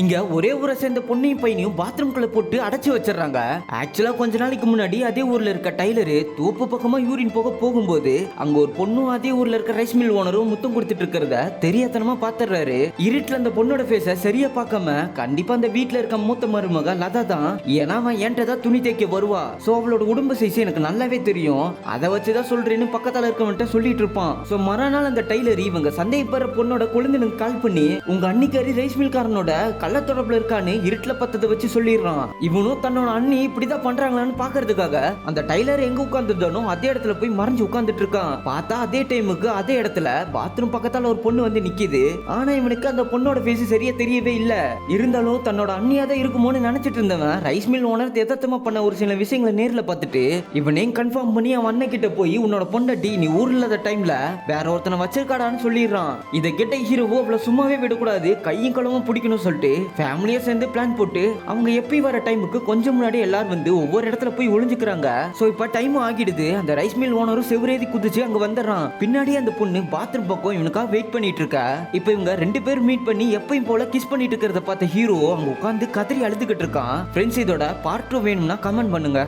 இங்க ஒரே ஊரை சேர்ந்த பொண்ணையும் பையனையும் பாத்ரூம்குள்ள போட்டு அடைச்சு வச்சிடறாங்க. ஆக்சுவலா கொஞ்ச நாளைக்கு முன்னாடி அதே ஊர்ல இருக்க டைலரு தோப்பு பக்கமா யூரின் போகும்போது அங்க ஒரு பொண்ணும் அதே ஊர்ல இருக்க ரைஸ் மில் ஓனரும் முத்தம் கொடுத்துட்டு இருக்கிறத தெரியாதனமா பாத்துறாரு. இருட்டுல அந்த பொண்ணோட ஃபேஸ சரியா பார்க்காம கண்டிப்பா அந்த வீட்டுல இருக்க மூத்த மருமக லதா தான், ஏன்னா அவன் என்கிட்ட தான் துணி தைக்க வருவா, சோ அவளோட உடம்பு சைஸ் எனக்கு நல்லாவே தெரியும், அதை வச்சுதான் சொல்றேன்னு பக்கத்துல இருக்கவன்ட்ட சொல்லிட்டு இருப்பான். சோ மறுநாள் அந்த டைலர் இவங்க சந்தேகப்படுற பொண்ணோட குழந்தைனுக்கு கால் பண்ணி உங்க அன்னிக்காரி ரைஸ் மில் காரனோட கள்ள தொடர்புல இருக்கான்னு இருட்டுல பத்ததை வச்சு சொல்லிடுறான். இவனும் தன்னோட அண்ணி இப்படிதான் பண்றாங்களான்னு பாக்குறதுக்காக அந்த டைலர் எங்க உட்கார்ந்துட்டானோ அதே இடத்துல போய் மறைஞ்சு உட்கார்ந்துட்டு இருக்கான். பார்த்தா அதே டைமுக்கு அதே இடத்துல பாத்ரூம் பக்கத்தால ஒரு பொண்ணு வந்து நிக்குது. ஆனா இவனுக்கு அந்த பொண்ணோட ஃபேஸ் சரியா தெரியவே இல்ல. இருந்தாலும் தன்னோட அண்ணியாதான் இருக்குமோன்னு நினைச்சிட்டு இருந்தவன் ரைஸ் மில் ஓனர் எதார்த்தமா பண்ண ஒரு சில விஷயங்களை நேர்ல பார்த்துட்டு இவனையும் கன்ஃபார்ம் பண்ணி அவன் அண்ணன் கிட்ட போய் உன்னோட பொண்டாட்டி நீ ஊர்ல இல்லாத டைம்ல வேற ஒருத்தனை வச்சிருக்காடான்னு சொல்லிடுறான். இதை கிட்ட ஹீரோவோ அவ்வளவு சும்மாவே விடக்கூடாது, கையும் களவும் பிடிக்கணும் சொல்லிட்டு ஃபேமிலியா சேர்ந்து பிளான் போட்டு அவங்க எப்பயும் வர டைமுக்கு கொஞ்சம் முன்னாடி எல்லாரும் வந்து ஒவ்வொரு இடத்துல போய் ஒளிஞ்சுக்கிறாங்க. சோ இப்ப டைம் ஆகிடுது. அந்த ரைஸ் மில் ஓனரும் செவரேதி குதிச்சு அங்க வந்துடுறான். பின்னாடி அந்த பொண்ணு பாத்ரூம் பக்கம் இவனுக்காக வெயிட் பண்ணிட்டு இருக்கா. இப்ப இவங்க ரெண்டு பேரும் மீட் பண்ணி எப்பயும் போல கிஸ் பண்ணிட்டு இருக்கிறத பார்த்த ஹீரோ அங்க உட்காந்து கதறி அழுதுகிட்டு இருக்கான். ஃப்ரெண்ட்ஸ் இதோட பார்ட் 2 வேணும்னா கமெண்ட் பண்ணுங்க.